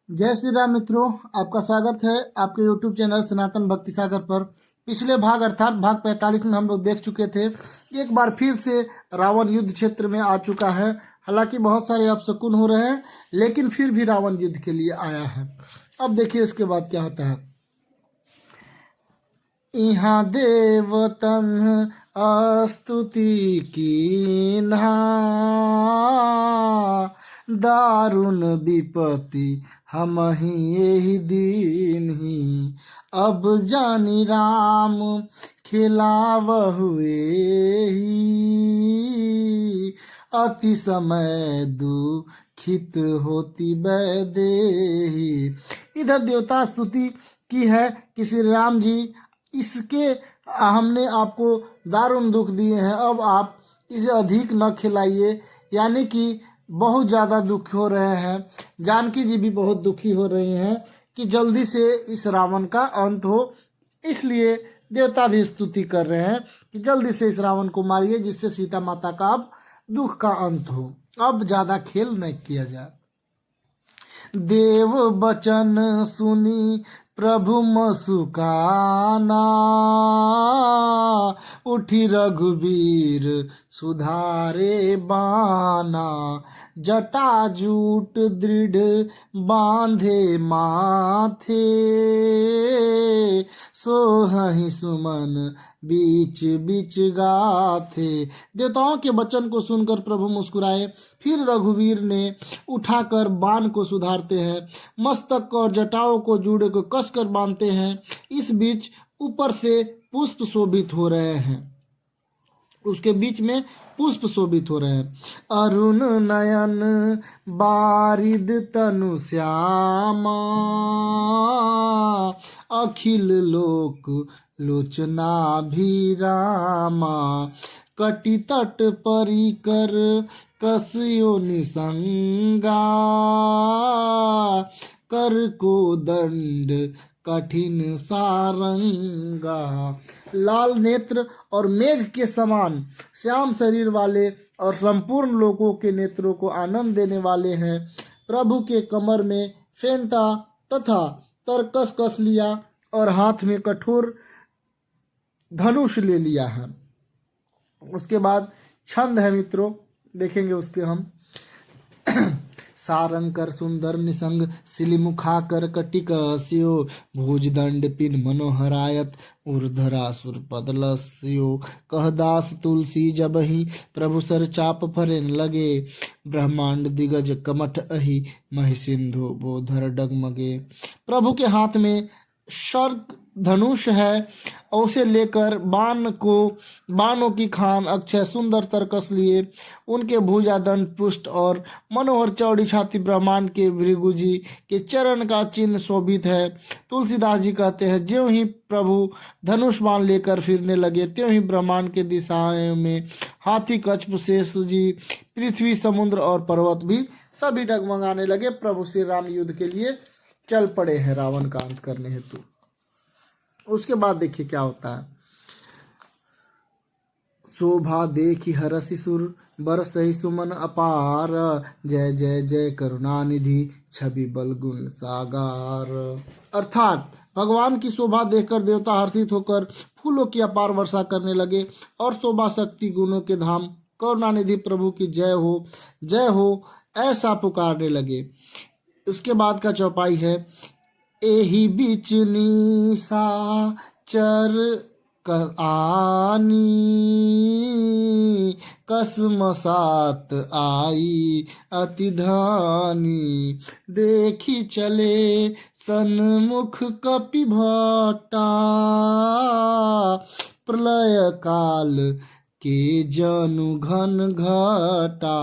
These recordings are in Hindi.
जय श्री राम मित्रों, आपका स्वागत है आपके YouTube चैनल सनातन भक्ति सागर पर। पिछले भाग अर्थात भाग 45 में हम लोग देख चुके थे। एक बार फिर से रावण युद्ध क्षेत्र में आ चुका है। हालांकि बहुत सारे अपशकुन हो रहे हैं, लेकिन फिर भी रावण युद्ध के लिए आया है। अब देखिए इसके बाद क्या होता है। इहाँ देवतन स्तुति कीन्हा, दारुण विपत्ति हमहि एहि दीन्हि। अब जानी राम खिलावहु एहि, अति समय दुखित होती बैदेही। इधर देवता स्तुति की है कि श्री राम जी, इसके हमने आपको दारुण दुख दिए हैं, अब आप इसे अधिक न खिलाइए। यानी कि बहुत ज़्यादा दुख हो रहे हैं। जानकी जी भी बहुत दुखी हो रही हैं कि जल्दी से इस रावण का अंत हो। इसलिए देवता भी स्तुति कर रहे हैं कि जल्दी से इस रावण को मारिए, जिससे सीता माता का अब दुख का अंत हो। अब ज़्यादा खेल नहीं किया जाए। देव बचन सुनी प्रभु मसुकाना, उठी रघुवीर सुधारे बाना। जटा जूट दृढ़ बांधे माथे, सोहहि सुमन बीच बीच गाथे। देवताओं के वचन को सुनकर प्रभु मुस्कुराए। फिर रघुवीर ने उठाकर बाण को सुधारते हैं, मस्तक और जटाओं को जूड़े को कसकर बांधते हैं। इस बीच ऊपर से पुष्प शोभित हो रहे हैं, उसके बीच में पुष्प शोभित हो रहे हैं। अरुण नयन बारिद तनु श्यामा, अखिल लोक लोचनाभिरामा। कटि तट परिकर कसियो निसंगा, कर को दंड कठिन सारंगा। लाल नेत्र और मेघ के समान श्याम शरीर वाले और संपूर्ण लोगों के नेत्रों को आनंद देने वाले हैं। प्रभु के कमर में फेंटा तथा तरकस कस लिया और हाथ में कठोर धनुष ले लिया है। उसके बाद छंद है मित्रों, देखेंगे उसके हम। सारंकर सुंदर निसंग सिलिमुखाकर कटिकस्यो, भुजदंड पिन मनोहरायत ऊर्धरासुर पदलस्यो। कहदास तुलसी जबहि प्रभु सर चाप फरेन लगे, ब्रह्मांड दिगज कमठ अहि महि सिंधु बोधर डगमगे। प्रभु के हाथ में शर्क धनुष है, उसे लेकर बाणों की खान अक्षय सुंदर तरकस लिए। उनके भुजा दंड पुष्ट और मनोहर चौड़ी छाती ब्रह्मांड के भृगु जी के चरण का चिन्ह शोभित है। तुलसीदास जी कहते हैं, ज्यों ही प्रभु धनुष बाण लेकर फिरने लगे, त्यों ही ब्रह्मांड के दिशाओं में हाथी कच्छ शेष जी, पृथ्वी समुद्र और पर्वत भी सभी डगमगाने लगे। प्रभु श्री राम युद्ध के लिए चल पड़े हैं रावण का अंत करने हेतु। उसके बाद देखिए क्या होता है। शोभा देखी हरसि सुर, बरसहि सुमन अपार। जय जय जय करुणानिधि, छवि बल गुण सागार। अर्थात भगवान की शोभा देखकर देवता हर्षित होकर फूलों की अपार वर्षा करने लगे और शोभा शक्ति गुणों के धाम करुणानिधि प्रभु की जय हो ऐसा पुकारने लगे। उसके बाद का चौपाई है। एही बीच निशाचर आनी, कसमसात आई अति धानी। देखी चले सन्मुख कपि भट्टा, प्रलय काल के जनु घन घटा।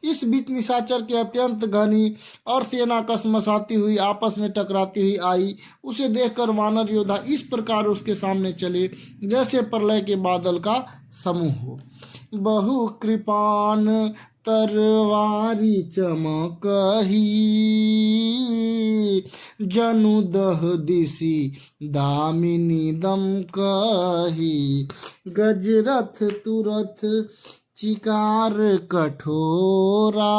इस बीच निशाचर के अत्यंत घनी और सेना कसमसाती हुई आपस में टकराती हुई आई। उसे देखकर वानर योद्धा इस प्रकार उसके सामने चले जैसे प्रलय के बादल का समूह हो। बहु कृपान तरवारी चमकही, जनु दह दिसी दामिनी दम कही। गजरथ तुरथ चिकार कठोरा,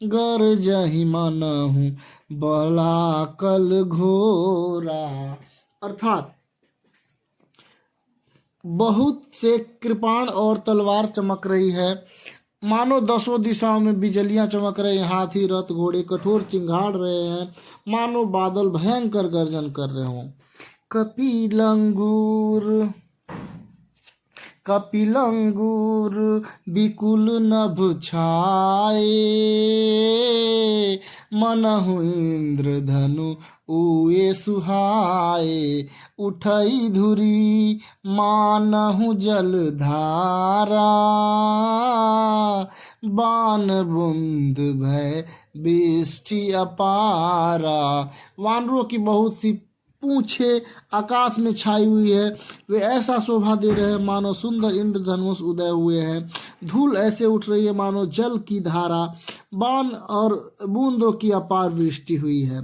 गरजहि मनहु बलाकल घोरा। अर्थात बहुत से कृपाण और तलवार चमक रही है, मानो दसों दिशाओं में बिजलियां चमक रही हैं। हाथी रथ घोड़े कठोर चिंगाड़ रहे हैं, मानो बादल भयंकर गर्जन कर रहे हों। कपिलंगूर कपिलंगूर बिकुल नभ छाए, मनहु इंद्रधनु उए सुहाए। उठई धुरी मानहु जलधारा, बान बुंद भय बिष्टि अपारा। वानरों की बहुत सी पूंछे आकाश में छाई हुई है, वे ऐसा शोभा दे रहे हैं मानो सुंदर इंद्रधनुष उदय हुए हैं। धूल ऐसे उठ रही है मानो जल की धारा, बाण और बूंदों की अपार वृष्टि हुई है।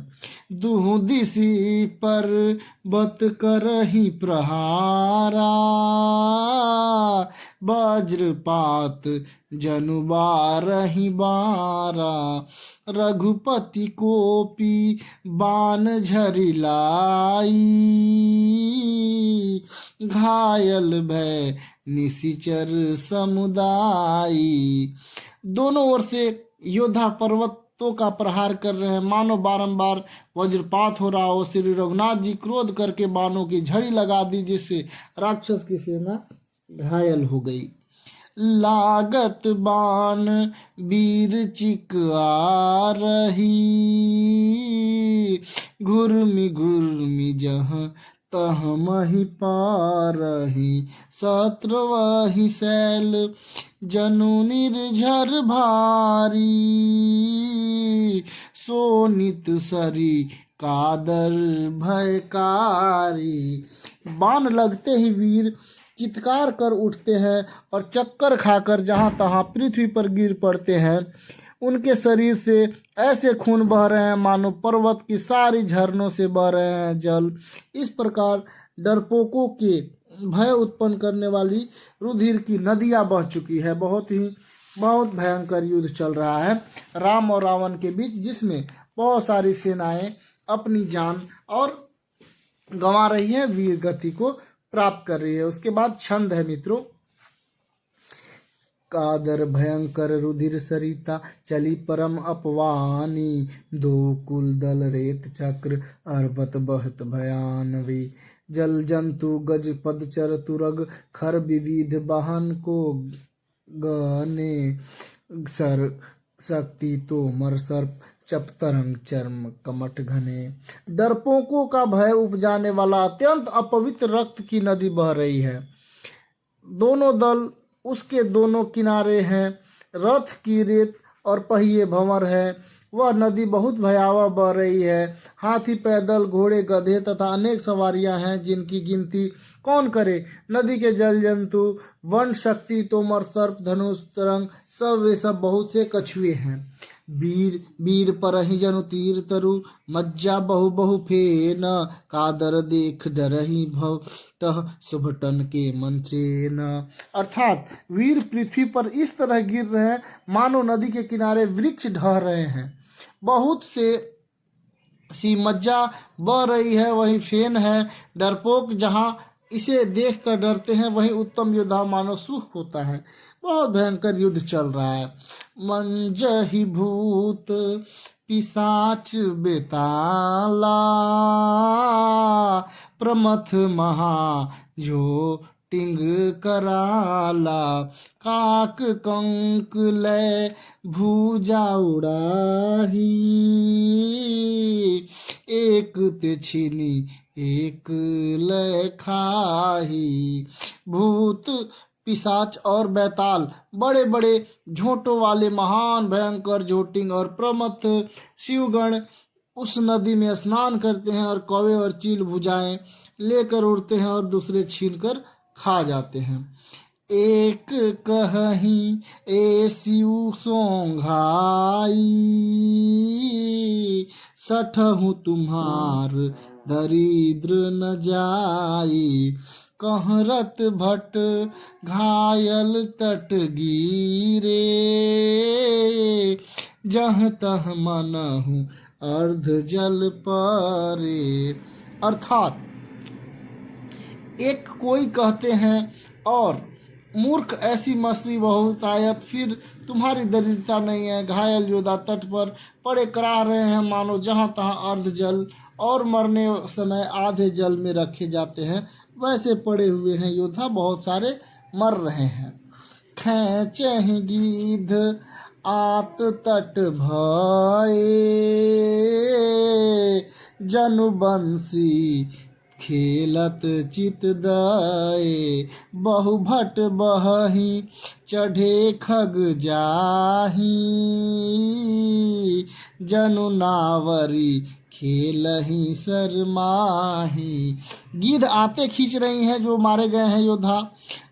दुहु दिशि पर बत करहि प्रहारा, वज्रपात जनु बारहि बारा। रघुपति कोपी बाण झरिलाई, घायल भय निशिचर समुदायी। दोनों ओर से योद्धा पर्वतों का प्रहार कर रहे हैं, मानो बारंबार वज्रपात हो रहा हो। श्री रघुनाथ जी क्रोध करके बाणों की झड़ी लगा दी, जिससे राक्षस की सेना घायल हो गई। लागत बाण वीर चिक आ रही, घुर्मि घुर्मि जहाँ तह मही पारही। सत्रवहि शैल जनु निर्झर भारी, सोनित सरी कादर भयकारी। बाण लगते ही वीर चित्कार कर उठते हैं और चक्कर खाकर जहाँ तहाँ पृथ्वी पर गिर पड़ते हैं। उनके शरीर से ऐसे खून बह रहे हैं मानो पर्वत की सारी झरनों से बह रहे हैं जल। इस प्रकार डरपोकों के भय उत्पन्न करने वाली रुधिर की नदियाँ बह चुकी है। बहुत भयंकर युद्ध चल रहा है राम और रावण के बीच, जिसमें बहुत सारी सेनाएं अपनी जान और गंवा रही हैं, वीर गति को प्राप्त कर रही है। उसके बाद छंद है मित्रों। कादर भयंकर रुधिर सरिता, चली परम अपवानी। दो कुल दल रेत चक्र, अर्बत बहत भयानवी। जल जंतु गज पदचर तुरग, खर विविध वाहन को गने। सर शक्ति तोमर सर्प, चप तरंग चर्म कमट घने। डरपोकों का भय उपजाने वाला अत्यंत अपवित्र रक्त की नदी बह रही है। दोनों दल उसके दोनों किनारे हैं, रथ की रेत और पहिए भंवर है। वह नदी बहुत भयावह बह रही है। हाथी पैदल घोड़े गधे तथा अनेक सवारियां हैं, जिनकी गिनती कौन करे। नदी के जल जंतु वन शक्ति तोमर सर्प धनुष तरंग सब वे सब बहुत से कछुए हैं। वीर वीर परहि जनु तीर तरु, मज्जा बहु बहु फेन। कादर देख डरहि भव तह, सुभटन के मंचे न। अर्थात वीर पृथ्वी पर इस तरह गिर रहे हैं मानो नदी के किनारे वृक्ष ढह रहे हैं। बहुत से सी मज्जा बह रही है, वही फेन है। डरपोक जहाँ इसे देखकर डरते हैं, वहीं उत्तम योद्धा मानो सुख होता है। बहुत भयंकर युद्ध चल रहा है। मंजहि भूत पिशाच बेताला, प्रमथ महा जो टिंग कराला। काक कंक लय भूजा उड़ाही, एक ते छिनी एक लय खाही। भूत पिशाच और बैताल बड़े बड़े झोंटों वाले महान भयंकर झोटिंग और प्रमथ शिवगण उस नदी में स्नान करते हैं और कौवे और चील भुजाएं लेकर उड़ते हैं और दूसरे छीनकर खा जाते हैं। एक कहीं ए शिव सोंघाई, सठहु तुम्हार दरिद्र न जाई। कहरत भट घायल तट गिरे, जह तह मनहु अर्ध जल परे। अर्थात एक कोई कहते हैं और मूर्ख ऐसी मछली बहुत आयत, फिर तुम्हारी दरिद्रता नहीं है। घायल योद्धा तट पर पड़े कराह रहे हैं, मानो जहाँ तहाँ अर्ध जल और मरने समय आधे जल में रखे जाते हैं वैसे पड़े हुए हैं योद्धा, बहुत सारे मर रहे हैं। खैंचहि गीध आत तट भये, जनु बंसी खेलत चित दये, बहु भट बहहि चढ़े खग जाहि, जनु नावरी खेलहि शरमाहि। गिद्ध आते खींच रही हैं जो मारे गए हैं योद्धा,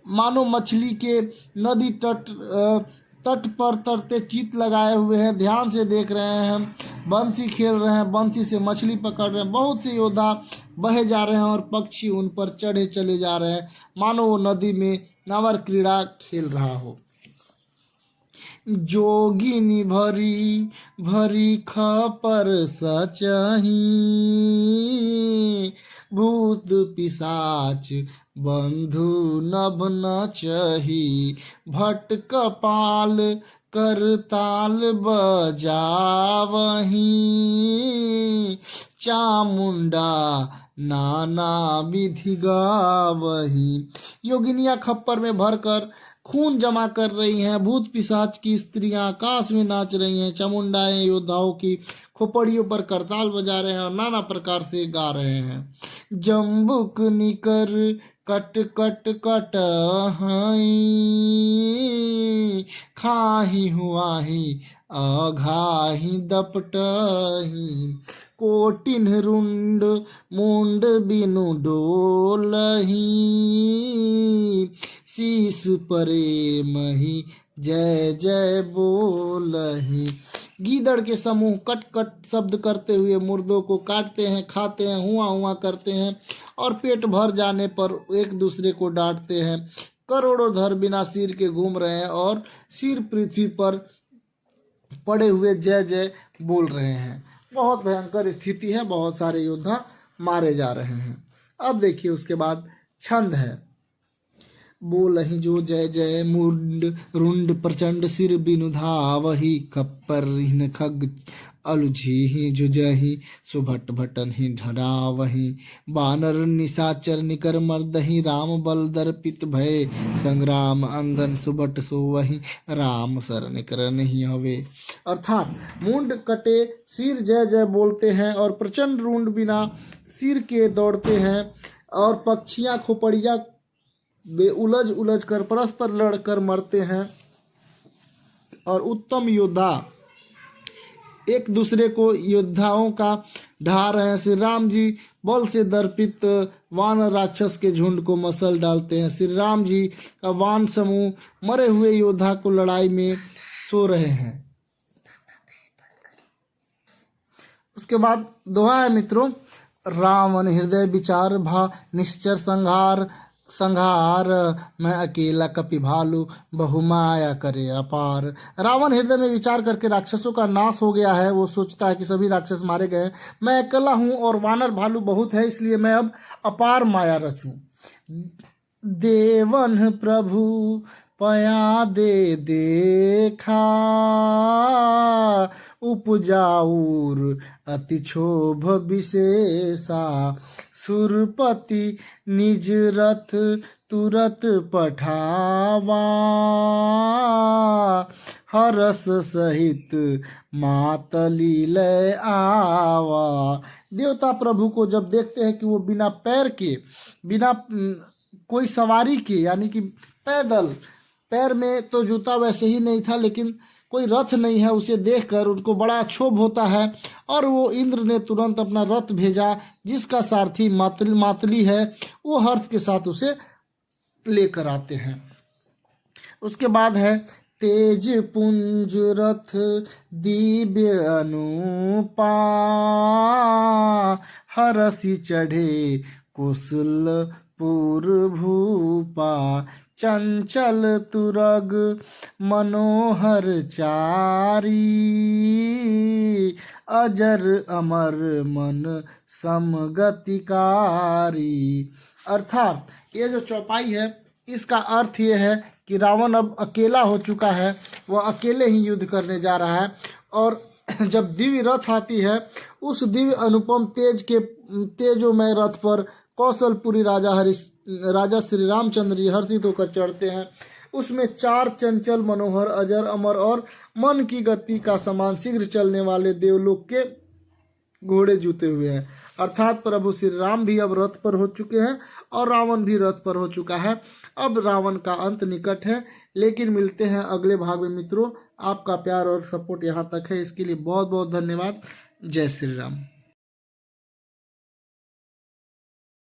मानो मछली के नदी तट पर तरते चित लगाए हुए हैं, ध्यान से देख रहे हैं, बंसी खेल रहे हैं, बंसी से मछली पकड़ रहे हैं। बहुत से योद्धा बहे जा रहे हैं और पक्षी उन पर चढ़े चले जा रहे हैं, मानो वो नदी में नावर क्रीड़ा खेल रहा हो। जोगिनी भरी भरी खपर सचही, भूत पिशाच बंधु नभ नचही, भट कपाल करताल बजावही, चामुंडा नाना विधि गावही। योगिनियाँ खप्पर में भरकर खून जमा कर रही हैं, भूत पिशाच की स्त्रियां आकाश में नाच रही हैं, चामुंडाएं योद्धाओं की खोपड़ियों पर करताल बजा रहे हैं और नाना प्रकार से गा रहे हैं। जम्बुक निकर कट कट कट हई, खाही हुआही अघाही दपटही, कोटिन रुंड मुंड बिनु डोलही, शीस परे मही जय जय बोलही। गीदड़ के समूह कट कट शब्द करते हुए मुर्दों को काटते हैं, खाते हैं, हुआ हुआ करते हैं और पेट भर जाने पर एक दूसरे को डांटते हैं। करोड़ों धर बिना सिर के घूम रहे हैं और सिर पृथ्वी पर पड़े हुए जय जय बोल रहे हैं। बहुत भयंकर स्थिति है, बहुत सारे योद्धा मारे जा रहे हैं। अब देखिए उसके बाद छंद है। बोलहि जो जय जय मुंड रुंड प्रचंड सिर बिनु धावहि, खप्पर हिन खग अलुझी जुजहि, सुभट भटन ही ढड़ावहि, बानर निशाचर निकर मर्दहि, राम बल दर्पित भय संग्राम अंगन सुभट सोवहि, राम शरण करन ही हवे। अर्थात मुंड कटे सिर जय जय बोलते हैं और प्रचंड रुंड बिना सिर के दौड़ते हैं और पक्षियां खोपड़िया वे उलझ उलझ कर परस्पर लड़कर मरते हैं और उत्तम योद्धा एक दूसरे को योद्धाओं का ढा रहे हैं। श्री राम जी बल से दर्पित वानर राक्षस के झुंड को मसल डालते हैं। श्री राम जी का वान समूह मरे हुए योद्धा को लड़ाई में सो रहे हैं। उसके बाद दोहा है मित्रों, रावण हृदय विचार भा निश्चर संहार, संहार मैं अकेला कपि भालू, बहुमाया करे अपार। रावण हृदय में विचार करके राक्षसों का नाश हो गया है। वो सोचता है कि सभी राक्षस मारे गए हैं, मैं अकेला हूँ और वानर भालू बहुत है, इसलिए मैं अब अपार माया रचूं। देवन प्रभु पया दे देखा, उपजाऊर अति क्षोभ विशेषा, सुरपति निज रथ तुरत पठावा, हरस सहित मातली लय आवा। देवता प्रभु को जब देखते हैं कि वो बिना पैर के, बिना कोई सवारी के, यानी कि पैदल, पैर में तो जूता वैसे ही नहीं था लेकिन कोई रथ नहीं है, उसे देखकर उनको बड़ा क्षोभ होता है और वो इंद्र ने तुरंत अपना रथ भेजा जिसका सारथी मातली है, वो हर्ष के साथ उसे लेकर आते हैं। उसके बाद है तेज पुंज रथ दिव्य अनुपा, हरसी चढ़े कुशल पूर्वभूपा चंचल तुरग मनोहर चारी अजर अमर मन समगतिकारी। अर्थात ये जो चौपाई है इसका अर्थ ये है कि रावण अब अकेला हो चुका है, वह अकेले ही युद्ध करने जा रहा है। और जब दिव्य रथ आती है उस दिव्य अनुपम तेजोमय रथ पर कौशलपुरी राजा श्री रामचंद्र जी हर्षित होकर चढ़ते हैं। उसमें 4 चंचल मनोहर अजर अमर और मन की गति का समान शीघ्र चलने वाले देवलोक के घोड़े जुते हुए हैं। अर्थात प्रभु श्री राम भी अब रथ पर हो चुके हैं और रावण भी रथ पर हो चुका है। अब रावण का अंत निकट है। लेकिन मिलते हैं अगले भाग में मित्रों। आपका प्यार और सपोर्ट यहाँ तक है, इसके लिए बहुत बहुत धन्यवाद। जय श्री राम।